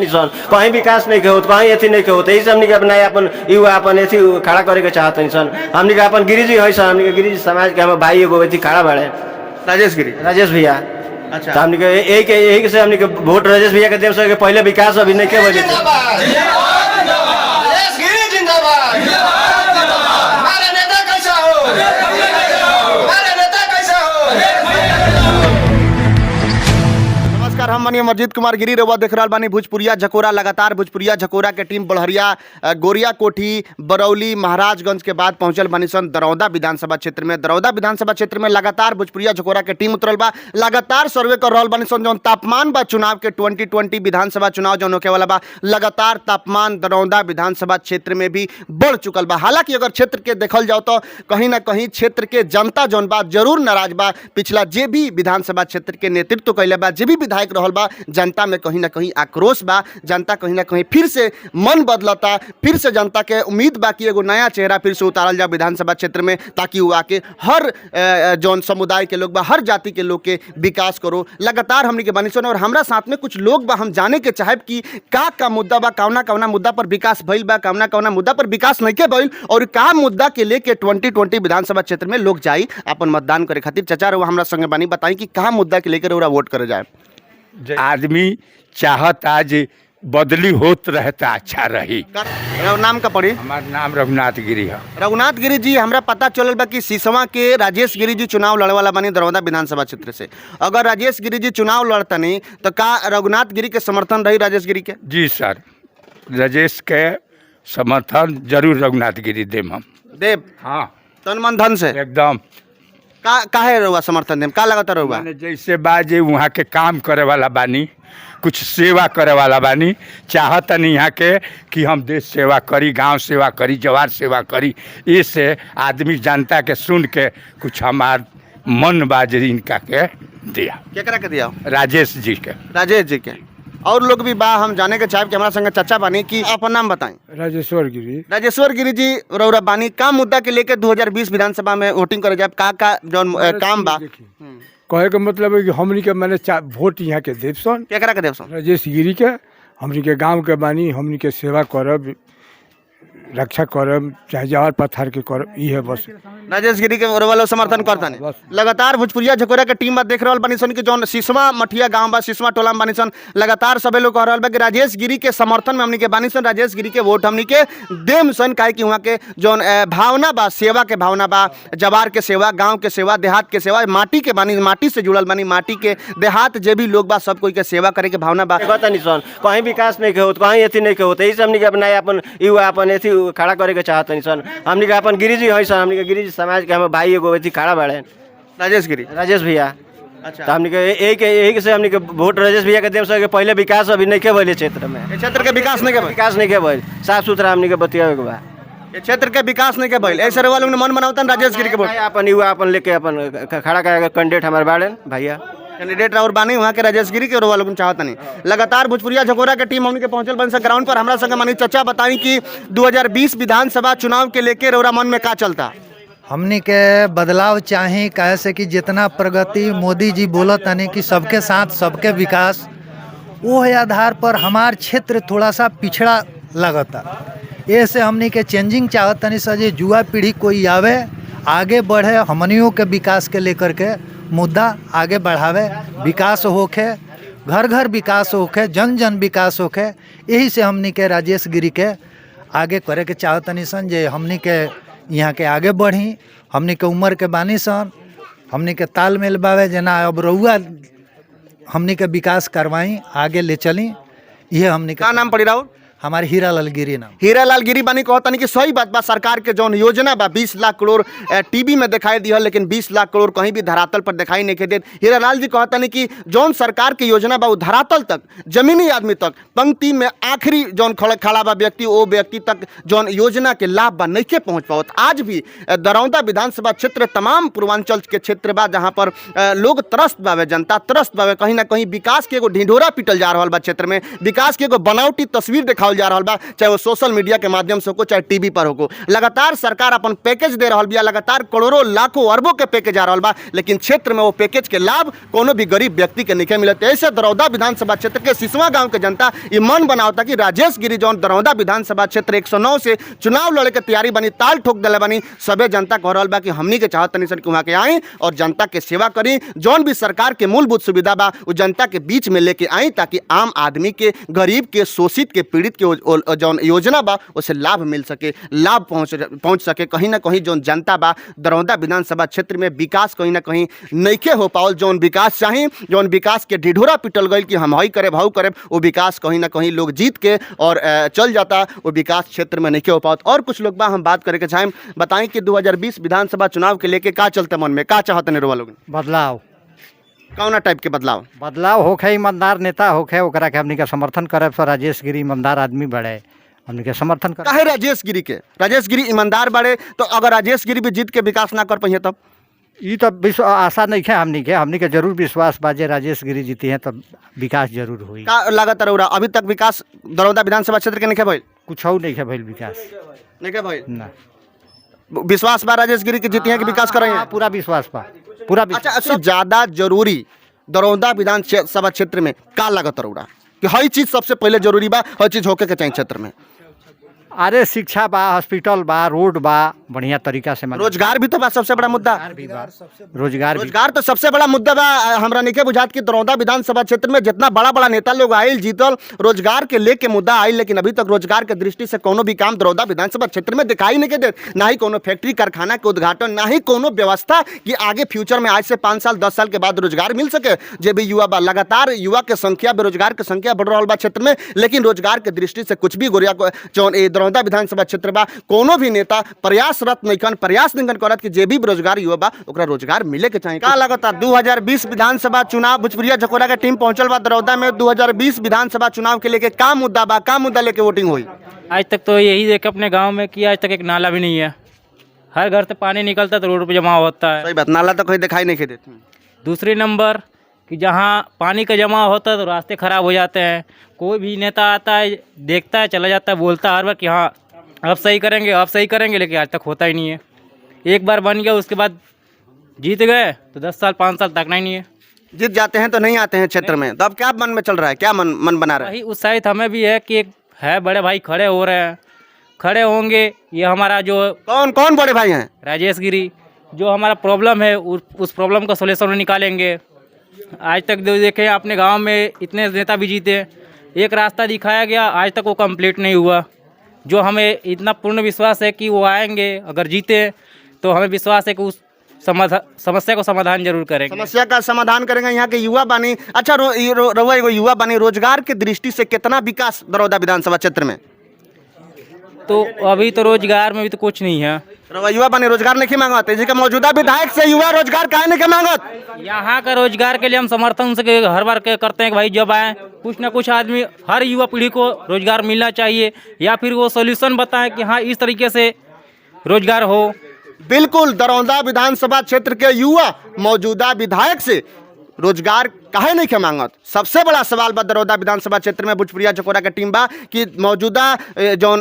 नहीं सन कहीं विकास नहीं के होत कहीं एथी नहीं के होत यही से हमनी के अपना अपन युवा अपन एथी खड़ा करे के चाहत नहीं सन हमनी के अपन गिरिजी है सन हमनी के गिरिजी समाज के हम भाई एगो एथी खड़ा बाड़े राजेश भैया। अच्छा तो हमनी के यही से हमनी के वोट राजेश भैया के देव से पहले विकास अभी नहीं के बजे हम मानिए अमरजीत कुमार गिरी रउआ देख रहा बानी भोजपुरिया झकोरा। लगातार भोजपुरिया झकोरा के टीम बड़हरिया गोरिया कोठी बरौली महाराजगंज के बाद पहुंचल बानी सन दरौदा विधानसभा क्षेत्र में। दरौदा विधानसभा क्षेत्र में लगातार भोजपुरिया झकोरा के टीम उतरल बा, लगातार सर्वे कर रहा बानी सन। जौन तापमान बा चुनाव के 2020 विधानसभा चुनाव जौन होके वाला बा, लगातार तापमान दरौदा विधानसभा क्षेत्र में भी बढ़ चुकल बा। हालांकि अगर क्षेत्र के देखल जाओ तो कहीं ना कहीं क्षेत्र के जनता जौन बा जरूर नाराज बा। पिछला जे भी विधानसभा क्षेत्र के नेतृत्व कैले बा, जे भी विधायक रहल बा, जनता में कहीं ना कहीं आक्रोश बा। जनता कहीं ना कहीं फिर से मन बदलता, फिर से जनता के उम्मीद बा कि एगो नया चेहरा फिर से उतारल जाए विधानसभा क्षेत्र में, ताकि वो आके हर जौन समुदाय के लोग बा, हर जाति के लोग के विकास करो। लगातार हमनी के बानी सन और हमरा साथ में कुछ लोग बा, हम जाने के चाहेब कि का मुद्दा बा, कौना मुद्दा पर विकास भइल बा, कौना मुद्दा पर विकास नहीं के भइल और का मुद्दा के लेके 2020 विधानसभा क्षेत्र में लोग जाई अपन मतदान करे खातिर। चाचा रउआ हमरा संगे बानी, बताई कि का मुद्दा के लेकर वोट करे जाए। आदमी चाहत आज बदली होत रहता अच्छा रही। नाम का पड़ी? हमार नाम रघुनाथ गिरी है। रघुनाथ गिरी जी, हमरा पता चलल बा कि सिसवा के राजेश गिरी जी चुनाव लड़े वाला बनी दरौदा विधानसभा क्षेत्र से। अगर राजेश गिरी जी चुनाव लड़तनी तो का रघुनाथ गिरी के समर्थन रही राजेश गिरी के? जी सर, राजेश के समर्थन जरूर रघुनाथ गिरी देम हम देव। हाँ, तन मन धन से एकदम। काहे रहुआ समर्थन देम? का लगता रहुआ? जैसे बाजे वहाँ के काम करे वाला बानी, कुछ सेवा करे वाला बानी, चाहत नहीं यहाँ के कि हम देश सेवा करी, गांव सेवा करी, जवार सेवा करी। इससे आदमी जनता के सुन के कुछ हमार मन बाजे इनका के दिया। केकरा के दिया? राजेश जी के। राजेश जी के। और लोग भी बा, हम जाने के चाहे कि हमारा संगे चाचा बानी कि अपन नाम बताएं। राजेश्वर गिरी। राजेश्वर गिरी जी रौरा बानी, का मुद्दा के लेके 2020 विधानसभा में वोटिंग करे जाए, का जौन काम बा? कहे का मतलब है कि हमनी के मैंने वोट यहाँ के देव सन। केकरा के देव सन? राजेश गिरी के। हमनी के गांव के बानी, हमनी के सेवा करब, रक्षा करब, चाहे जवार पत्थर के करब, ये है बस। राजेश गिरी के वाला समर्थन करता नहीं। लगातार भोजपुरिया झकोरा के टीम देख रहा बानी सन कि जौन सिसवा मठिया गांव बा, सिसवा टोला में बानी सन, लगातार सबे लोग कह रहा बा कि राजेश गिरी के समर्थन में हमनी के बानी सन, राजेश गिरी के वोट हमनी के देम सन। काहे कि वहाँ के जौन भावना बा, सेवा के भावना बा, जवार के सेवा, गाँव के सेवा, देहात के सेवा, माटी के बानी, माटी से जुड़ल बानी, माटी के देहात जे भी लोग बा सब कोई के सेवा करे के भावना बा। कहीं विकास नहीं के होत, कहीं एथी नहीं के होत, यही से हमनी के अपना अपन युवा अपन एथी खड़ा करे के चाहत नहीं सन। हमनी के अपन गिरिजी है सन, हमनी के गिरिजी समाज के हम भाई एगो एथी खड़ा बाड़े राजेश भैया। अच्छा तो हमनी के यही से हमनी के वोट राजेश भैया के देव से पहले विकास अभी नहीं के भइल क्षेत्र में। क्षेत्र के विकास नहीं के भइल, साफ सुथरा हमनी के बतियावे के बा। क्षेत्र के विकास नहीं के भइल, ऐसे वालों ने मन बनावतन राजेश गिरी के वोट अपन युवा अपन लेके अपन खड़ा करे कैंडिडेट हमारे बाड़े भैया, कैंडिडेट और बानी वहाँ के राजेश गिरी के और वालों चाहता नहीं। लगातार भोजपुरिया झकोरा के टीम हमने के पहुंचल बन से ग्राउंड पर। हमरा संग मानी चाचा बताई कि 2020 विधानसभा चुनाव के लेके रौरा मन में का चलता? हमने के बदलाव चाहे, कहे से कि जितना प्रगति मोदी जी बोलत तनी कि सबके साथ सबके विकास, वो आधार पर हमार क्षेत्र थोड़ा सा पिछड़ा लगता। ऐसे हमने के चेंजिंग चाहत तनी सजे युवा पीढ़ी कोई आवे, आगे बढ़े, हमनियों के विकास के लेकर के मुद्दा आगे बढ़ावे, विकास होखे, घर घर विकास होखे, जन जन विकास होखे। यही से हमनी के राजेश गिरी के आगे करे के चाहतनी सन, जे हमनी के यहाँ के आगे बढ़ी। हमनी के उम्र के बानी सन, हमनी के तालमेल बावे, जना अब रउआ हमनी के विकास करवाई, आगे ले चली। ये हमनी का नाम पड़ी राहुल? हमारे हीरालाल गिरी नाम। हीरालाल गिरी बानी कहता नहीं कि सही बात बा, सरकार के जौन योजना बा 20 लाख करोड़ टीवी में दिखाई दिया, लेकिन 20 लाख करोड़ कहीं भी धरातल पर दिखाई नहीं दे। हीरालाल जी कहता नहीं कि जौन सरकार की योजना बा वो धरातल तक, जमीनी आदमी तक, पंक्ति में आखिरी जौन खड़ा बा व्यक्ति, वो व्यक्ति तक जौन योजना के लाभ बा नहीं के पहुँच पावत। आज भी दरौदा विधानसभा क्षेत्र तमाम पूर्वांचल के क्षेत्र बा जहाँ पर लोग त्रस्त बावे, जनता त्रस्त बावे। कहीं ना कहीं विकास के एगो ढिंढोरा पीटल जा रहा बा क्षेत्र में, विकास के एगो बनावटी तस्वीर दिखावल दिखावल जा रहा बा, चाहे वो सोशल मीडिया के माध्यम से हो, चाहे टीवी पर हो। लगातार सरकार अपन पैकेज दे रहा बिया, लगातार करोड़ों लाखों अरबों के पैकेज आ रहा बा, लेकिन क्षेत्र में वो पैकेज के लाभ कोनो भी गरीब व्यक्ति के नहीं मिलते। ऐसे दरौदा विधानसभा क्षेत्र के सिसवा गांव के जनता ये मन बनावता कि राजेश गिरी जौन दरौदा विधानसभा क्षेत्र 109 से चुनाव लड़े के तैयारी बनी, ताल ठोक दिले बनी, सबे जनता कह रहा बा कि हमनी के चाहत तनी सन कि वहाँ के आई और जनता के सेवा करी, जौन भी सरकार के मूलभूत सुविधा बा वो जनता के बीच में लेके आई, ताकि आम आदमी के, गरीब के, शोषित के, पीड़ित के जौन योजना बा उसे लाभ मिल सके, लाभ पहुंच सके। कहीं ना कहीं जौन जनता बा दरौदा विधानसभा क्षेत्र में विकास कहीं ना कहीं नइखे हो पावल, जौन विकास चाही, जौन विकास के ढिढोरा पिटल गई कि हम हई करे भाऊ करे, वो विकास कहीं ना कहीं लोग जीत के और चल जाता, वो विकास क्षेत्र में नहीं हो पावत। और कुछ लोग बा हम बात करे के चाहें, बताएं कि 2020 विधानसभा चुनाव के लेके का चलते मन में, का चाहते नहीं लोग? बदलाव, कौना टाइप के बदलाव? बदलाव होखे, ईमानदार नेता होखे, ओकरा के हमनी के समर्थन करब। तो राजेश गिरी ईमानदार आदमी बड़े, हमनी के समर्थन करब। काहे राजेश गिरी के? राजेश गिरी ईमानदार बड़े, तो अगर राजेश गिरी भी जीत के विकास ना कर पाइए तब? ई तो आशा नहीं है हमनी के जरूर विश्वास बा जे राजेश गिरी जीती हैं तब विकास जरूर हुई। का लागत रहा अभी तक विकास दरौदा विधानसभा क्षेत्र के नहीं भइल? कुछ नहीं है भइल विकास, नहीं भइल ना। विश्वास बा राजेश गिरी की जीती है कि विकास कर रहे हैं? पूरा विश्वास बा, पूरा अच्छा, सबसे ज्यादा जरूरी दरौदा विधानसभा क्षेत्र में का लागत रहा कि हर चीज सबसे पहले जरूरी बा, हर चीज होके के चाहिए क्षेत्र में? अरे शिक्षा बा, हॉस्पिटल बा, रोड बा, बढ़िया तरीका से रोजगार भी तो बा सबसे बड़ा मुद्दा। रोजगार तो सबसे बड़ा मुद्दा बा। हमरा नहीं बुझात कि दरौदा विधानसभा क्षेत्र में जितना बड़ा बड़ा नेता लोग आयल जीतल, रोजगार के लेके मुद्दा आयल, लेकिन अभी तक रोजगार के दृष्टि से कोनो भी काम दरौदा विधानसभा क्षेत्र में दिखाई नहीं दे, ना ही कोनो फैक्ट्री कारखाना के उद्घाटन, ना ही कोनो व्यवस्था कि आगे फ्यूचर में आज से 5 साल 10 साल के बाद रोजगार मिल सके। जे भी युवा बा, लगातार युवा के संख्या, बेरोजगार के संख्या बढ़ रहा बा क्षेत्र में, लेकिन रोजगार के दृष्टि से कुछ भी गोरिया दरौदा विधानसभा क्षेत्र बा कोनो भी नेता प्रयासरत नहीं करत कि जे भी बेरोजगार युवा बा ओकरा रोजगार मिले के चाहिए। का लगता 2020 विधानसभा चुनाव भोजपुरिया झकोरा के टीम पहुंचल बा दरौदा में, 2020 विधानसभा चुनाव के लेके का मुद्दा बा, का मुद्दा लेके वोटिंग हुई? आज तक तो यही देख अपने गांव में कि आज तक एक नाला भी नहीं है, हर घर से पानी निकलता तो रोड पे जमा होता है। सही बात, नाला तो कहीं दिखाई नहीं देते। दूसरी नंबर कि जहाँ पानी का जमा होता है तो रास्ते खराब हो जाते हैं। कोई भी नेता आता है, देखता है, चला जाता है, बोलता है हर बार कि हाँ अब सही करेंगे, लेकिन आज तक होता ही नहीं है। एक बार बन गया उसके बाद जीत गए तो 10 साल 5 साल तक नहीं है। जीत जाते हैं तो नहीं आते हैं क्षेत्र में, तो अब क्या मन में चल रहा है, क्या मन बना रहा है? वही उत्साहित हमें भी है कि एक है बड़े भाई खड़े हो रहे हैं, खड़े होंगे। ये हमारा जो कौन बड़े भाई हैं? राजेश गिरी, जो हमारा प्रॉब्लम है उस प्रॉब्लम का सोल्यूशन निकालेंगे। आज तक देखे अपने गांव में इतने नेता भी जीते, एक रास्ता दिखाया गया, आज तक वो कंप्लीट नहीं हुआ। जो हमें इतना पूर्ण विश्वास है कि वो आएंगे, अगर जीते तो हमें विश्वास है कि उस समस्या को समाधान जरूर करेंगे। समस्या का समाधान करेंगे। यहाँ के युवा बानी, अच्छा रउआ एगो युवा बानी, रोजगार के दृष्टि से कितना विकास दरौदा विधानसभा क्षेत्र में? तो अभी तो रोजगार में भी तो कुछ नहीं है। रउआ युवा बानी, रोजगार नहीं मांगत, जी का मौजूदा विधायक से युवा रोजगार काहे नहीं मांगत? यहाँ का रोजगार के लिए हम समर्थन से हर बार करते हैं कि भाई जब आए कुछ ना कुछ आदमी, हर युवा पीढ़ी को रोजगार मिलना चाहिए, या फिर वो सॉल्यूशन बताएं कि हाँ इस तरीके से रोजगार हो। बिल्कुल, दरौदा विधानसभा क्षेत्र के युवा मौजूदा विधायक से रोजगार काहे नहीं के मांगत? सबसे बड़ा सवाल बा दरौदा विधानसभा क्षेत्र में। भोजपुरिया झकोरा के टीम बा कि मौजूदा जौन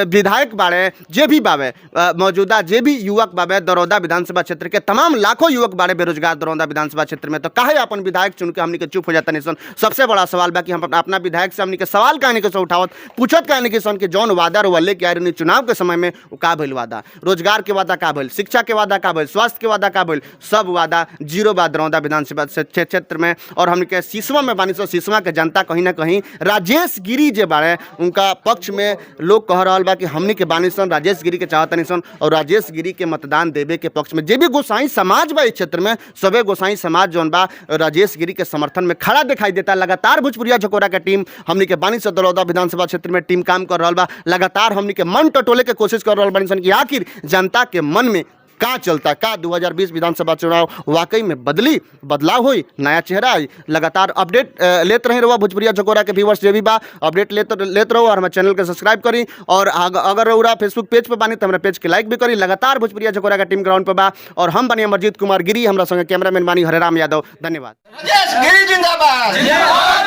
विधायक बाड़े, जे भी बावे, मौजूदा जे भी युवक बावे दरौदा विधानसभा क्षेत्र के, तमाम लाखों युवक बाड़े बेरोजगार दरौदा विधानसभा क्षेत्र में, तो काहे अपन विधायक चुन के हमनी के चुप हो जाता नहीं सन? सबसे बड़ा सवाल बा कि हम अपना विधायक से हमनी के सवाल काहे नहीं के उठावत, पूछत काहे नहीं के सन कि जौन वादा रुआ लेके आए रहनी चुनाव के समय में, वो का भइल वादा? रोजगार के वादा का भइल? शिक्षा के वादा का भइल? स्वास्थ्य के वादा का भइल? सब वादा जीरो बा दरौदा विधानसभा क्षेत्र में। और हमनी के सिसवा में बानी, सिसवा के जनता कहीं ना कहीं राजेश गिरी जे बारे उनका पक्ष में लोग कह रहा बा कि हमनी के बानी सन राजेश गिरी के चाहतनी सन, और राजेश गिरी के मतदान देवे के पक्ष में जे भी गोसाई समाज बा इस क्षेत्र में, सबे गोसाई समाज जौन बा राजेश गिरी के समर्थन में खड़ा दिखाई देता। लगातार भोजपुरिया झकोरा के टीम हमनी के बानी से दरौदा विधानसभा क्षेत्र में टीम काम कर रहा बा। लगातार हमनी के मन टटोले के कोशिश कर रहा बानी सन कि आखिर जनता के मन में का चलता का 2020 विधानसभा चुनाव वाकई में बदलाव हुई, नया चेहरा आई। लगातार अपडेट लेते रहे रहुआ भोजपुरिया झकोरा के व्यूवर्स जो भी बा अपडेट लेते रहो और हमारे चैनल के सब्सक्राइब करी और अगर रहुआ फेसबुक पेज पे बानी तो हमारे पेज के लाइक भी करी। लगातार भोजपुरिया झकोरा का टीम ग्राउंड पे बा और हम बनी अमरजीत कुमार गिरी, हमरा संगे कैमरामैन बानी हरेराम यादव। धन्यवाद। राजेश गिरी जिंदाबाद,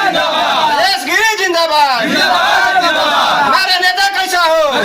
राजेश गिरी जिंदाबाद। हमारा नेता कैसा हो,